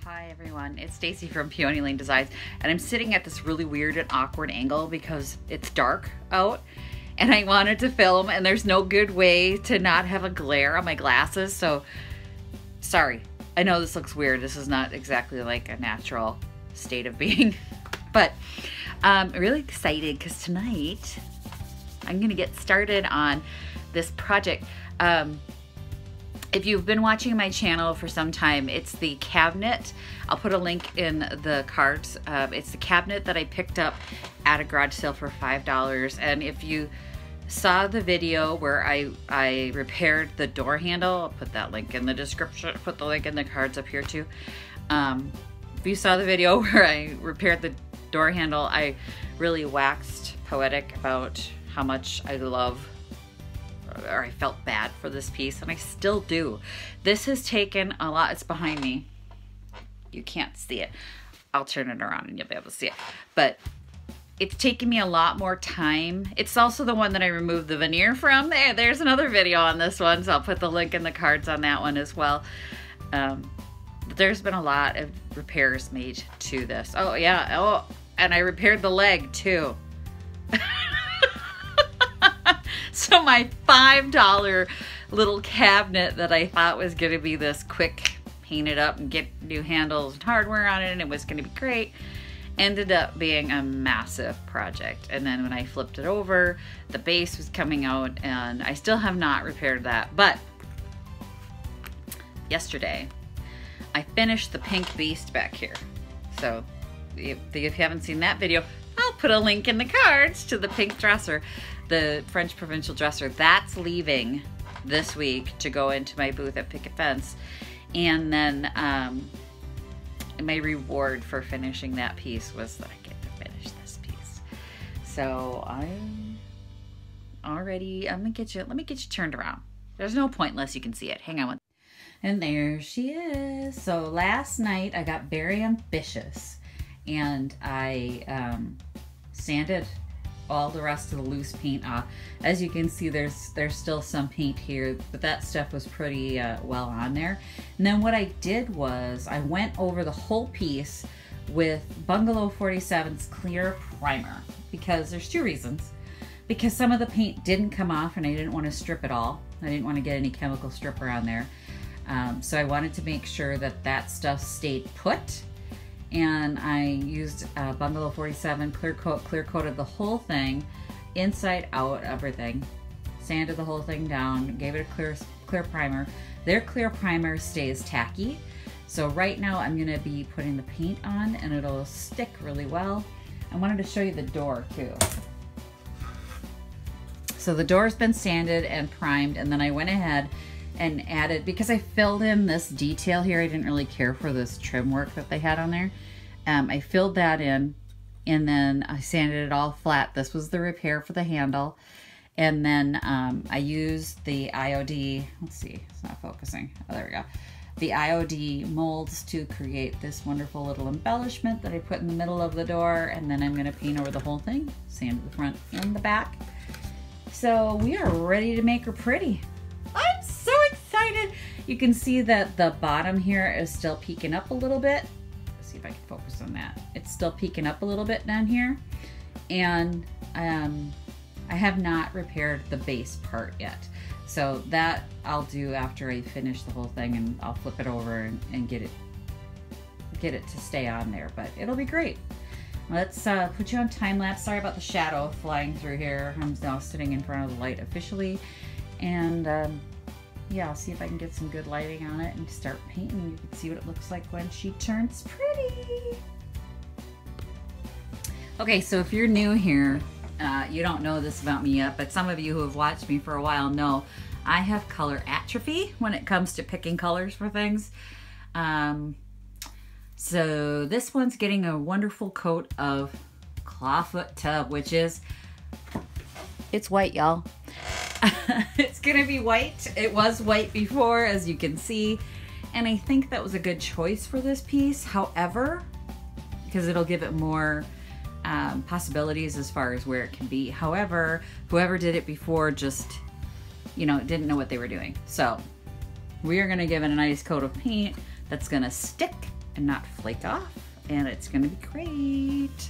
Hi everyone, it's Stacy from Peony Lane Designs, and I'm sitting at this really weird and awkward angle because it's dark out and I wanted to film and there's no good way to not have a glare on my glasses, so sorry. I know this looks weird. This is not exactly like a natural state of being, but I'm really excited because tonight I'm gonna get started on this project. If you've been watching my channel for some time, it's the cabinet. I'll put a link in the cards. It's the cabinet that I picked up at a garage sale for $5. And if you saw the video where I repaired the door handle, I'll put that link in the description, put the link in the cards up here too. If you saw the video where I repaired the door handle, I really waxed poetic about how much I love, or I felt bad for this piece, and I still do. This has taken a lot. It's behind me. You can't see it. I'll turn it around and you'll be able to see it. But it's taken me a lot more time. It's also the one that I removed the veneer from. There's another video on this one, so I'll put the link in the cards on that one as well. But there's been a lot of repairs made to this. Oh yeah, oh, and I repaired the leg too. So my $5 little cabinet that I thought was going to be this quick, paint it up and get new handles and hardware on it and it was going to be great, ended up being a massive project. And then when I flipped it over, the base was coming out and I still have not repaired that. But yesterday, I finished the pink beast back here. So if you haven't seen that video, I'll put a link in the cards to the pink dresser. The French provincial dresser, that's leaving this week to go into my booth at Picket Fence. And then my reward for finishing that piece was that I get to finish this piece. So I'm already, let me get you turned around. There's no point unless you can see it. Hang on one. And there she is. So last night I got very ambitious and I sanded all the rest of the loose paint off. As you can see, there's still some paint here, but that stuff was pretty well on there. And then what I did was I went over the whole piece with Bungalow 47's clear primer, because there's two reasons. Because some of the paint didn't come off and I didn't want to strip it all. I didn't want to get any chemical stripper on there. So I wanted to make sure that that stuff stayed put. And I used Bungalow 47 clear coated the whole thing, inside out, everything. Sanded the whole thing down, gave it a clear primer. Their clear primer stays tacky. So right now I'm gonna be putting the paint on and it'll stick really well. I wanted to show you the door too. So the door's been sanded and primed, and then I went ahead and added, because I filled in this detail here, I didn't really care for this trim work that they had on there. I filled that in and then I sanded it all flat. This was the repair for the handle. And then I used the IOD, let's see, it's not focusing. Oh, there we go. The IOD molds to create this wonderful little embellishment that I put in the middle of the door. And then I'm gonna paint over the whole thing, sand the front and the back. So we are ready to make her pretty. I'm so excited. You can see that the bottom here is still peeking up a little bit. Let's see if I can focus on that. It's still peeking up a little bit down here. And I have not repaired the base part yet. So that I'll do after I finish the whole thing, and I'll flip it over and get it to stay on there, but it'll be great. Let's put you on time lapse. Sorry about the shadow flying through here. I'm now sitting in front of the light officially. And yeah, I'll see if I can get some good lighting on it and start painting. You can see what it looks like when she turns pretty. Okay, so if you're new here, you don't know this about me yet, but some of you who have watched me for a while know I have color atrophy when it comes to picking colors for things. So this one's getting a wonderful coat of Clawfoot Tub, which is, it's white, y'all. It's gonna be white. It was white before, as you can see, and I think that was a good choice for this piece. However, because it'll give it more possibilities as far as where it can be. However, whoever did it before just, you know, didn't know what they were doing. So we are gonna give it a nice coat of paint that's gonna stick and not flake off, and it's gonna be great.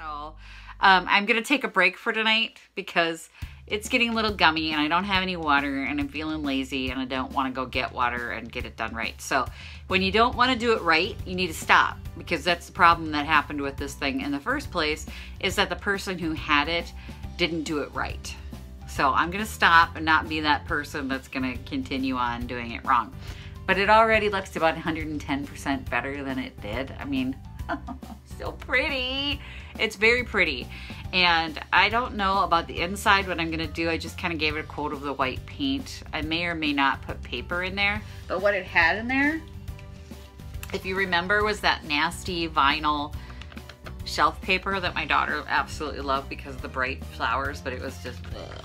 So I'm gonna take a break for tonight because it's getting a little gummy and I don't have any water and I'm feeling lazy and I don't want to go get water and get it done right. So when you don't want to do it right, you need to stop, because that's the problem that happened with this thing in the first place, is that the person who had it didn't do it right. So I'm gonna stop and not be that person that's gonna continue on doing it wrong. But it already looks about 110% better than it did. I mean, still pretty. It's very pretty. And I don't know about the inside what I'm gonna do. I just kind of gave it a coat of the white paint. I may or may not put paper in there, but what it had in there, if you remember, was that nasty vinyl shelf paper that my daughter absolutely loved because of the bright flowers, but it was just ugh.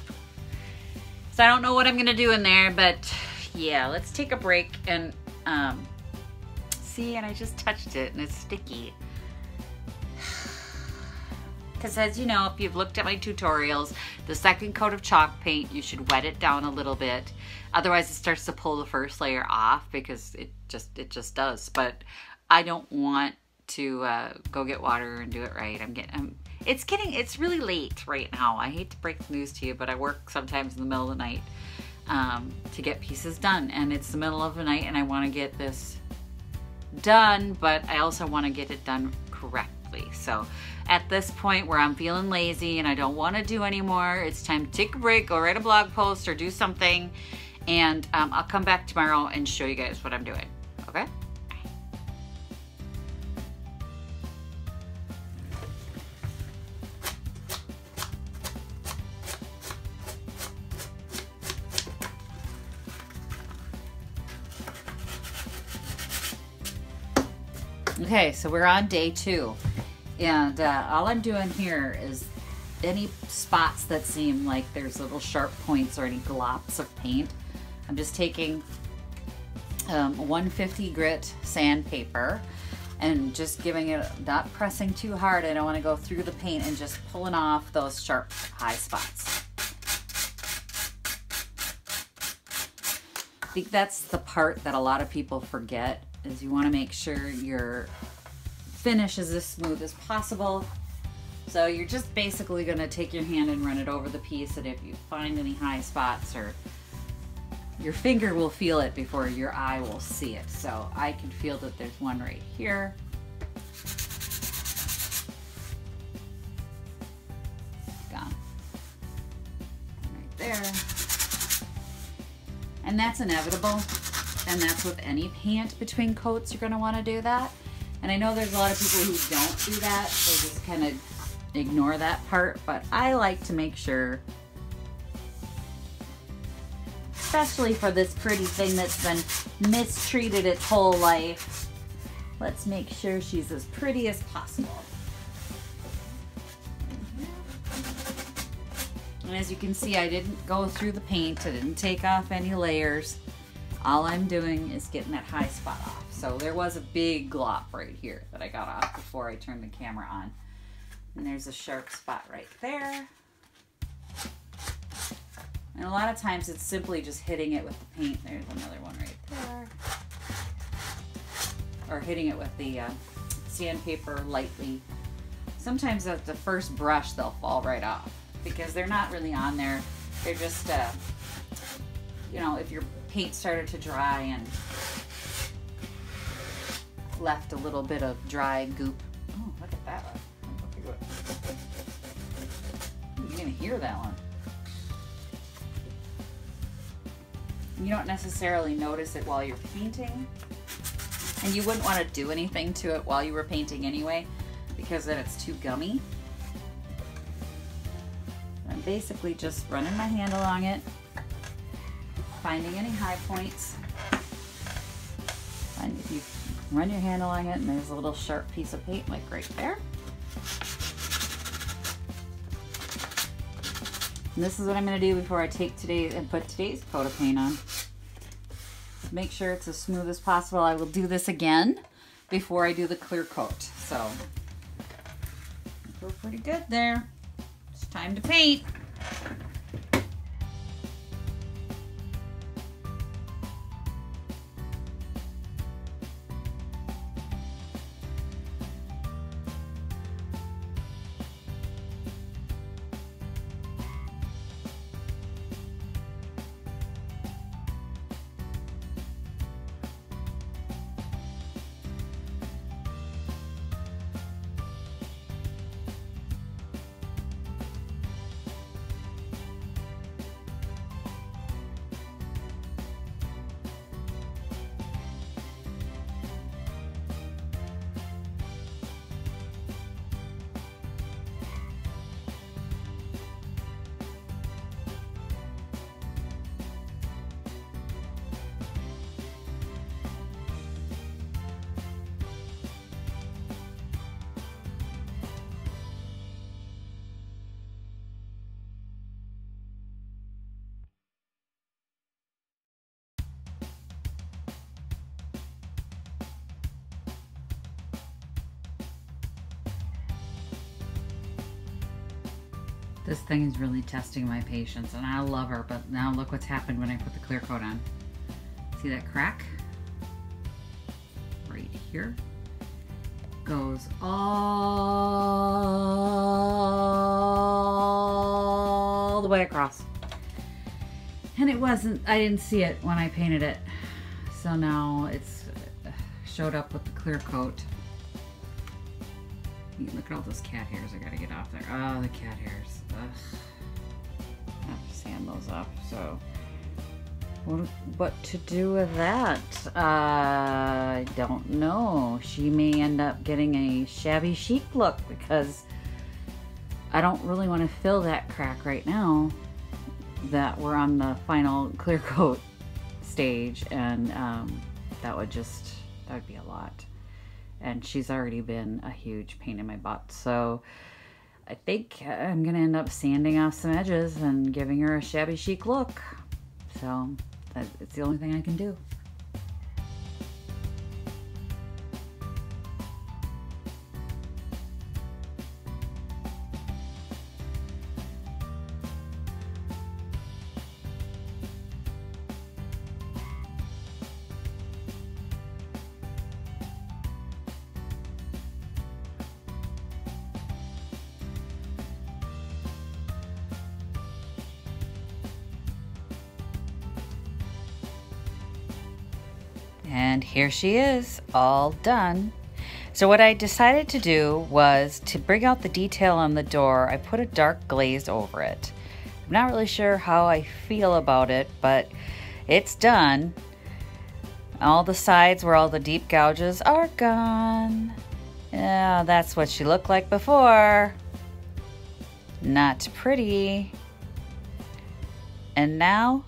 So I don't know what I'm gonna do in there, but yeah, let's take a break and see, and I just touched it and it's sticky. Because as you know, if you've looked at my tutorials, the second coat of chalk paint, you should wet it down a little bit. Otherwise it starts to pull the first layer off, because it just does. But I don't want to go get water and do it right. It's really late right now. I hate to break the news to you, but I work sometimes in the middle of the night to get pieces done. And it's the middle of the night and I want to get this done, but I also want to get it done correctly. So at this point where I'm feeling lazy and I don't want to do anymore, it's time to take a break, go write a blog post or do something, and I'll come back tomorrow and show you guys what I'm doing. Okay? Okay, so we're on day 2. And all I'm doing here is any spots that seem like there's little sharp points or any glops of paint, I'm just taking 150 grit sandpaper and just giving it, not pressing too hard. I don't want to go through the paint, and just pulling off those sharp high spots. I think that's the part that a lot of people forget, is you want to make sure your finish is as smooth as possible. So you're just basically going to take your hand and run it over the piece, and if you find any high spots, or your finger will feel it before your eye will see it. So I can feel that there's one right here. Gone. Right there. And that's inevitable. And that's with any paint between coats, you're going to want to do that. And I know there's a lot of people who don't do that. They just kind of ignore that part. But I like to make sure, especially for this pretty thing that's been mistreated its whole life, let's make sure she's as pretty as possible. And as you can see, I didn't go through the paint. I didn't take off any layers. All I'm doing is getting that high spot off. So there was a big glop right here that I got off before I turned the camera on. And there's a sharp spot right there. And a lot of times it's simply just hitting it with the paint. There's another one right there. Or hitting it with the sandpaper lightly. Sometimes at the first brush they'll fall right off because they're not really on there. They're just, you know, if your paint started to dry and left a little bit of dry goop. Oh, look at that one. You're gonna hear that one. You don't necessarily notice it while you're painting, and you wouldn't want to do anything to it while you were painting anyway, because then it's too gummy. I'm basically just running my hand along it, finding any high points. And if you run your hand along it and there's a little sharp piece of paint like right there. And this is what I'm going to do before I take today's and put today's coat of paint on. Make sure it's as smooth as possible. I will do this again before I do the clear coat. So, I feel pretty good there. It's time to paint. This thing is really testing my patience, and I love her, but now look what's happened when I put the clear coat on. See that crack? Right here. Goes all the way across. And it wasn't, I didn't see it when I painted it. So now it's showed up with the clear coat. Look at all those cat hairs I gotta get off there. Oh, the cat hairs. Ugh. I have to sand those off. So, what to do with that? I don't know. She may end up getting a shabby chic look because I don't really want to fill that crack right now that we're on the final clear coat stage, and that would be a lot. And she's already been a huge pain in my butt. So I think I'm gonna end up sanding off some edges and giving her a shabby chic look. So it's the only thing I can do. And here she is, all done. So what I decided to do was to bring out the detail on the door. I put a dark glaze over it. I'm not really sure how I feel about it, but it's done. All the sides where all the deep gouges are gone. Yeah, that's what she looked like before. Not pretty. And now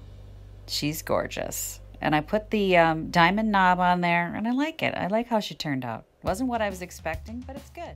she's gorgeous. And I put the diamond knob on there, and I like it. I like how she turned out. Wasn't what I was expecting, but it's good.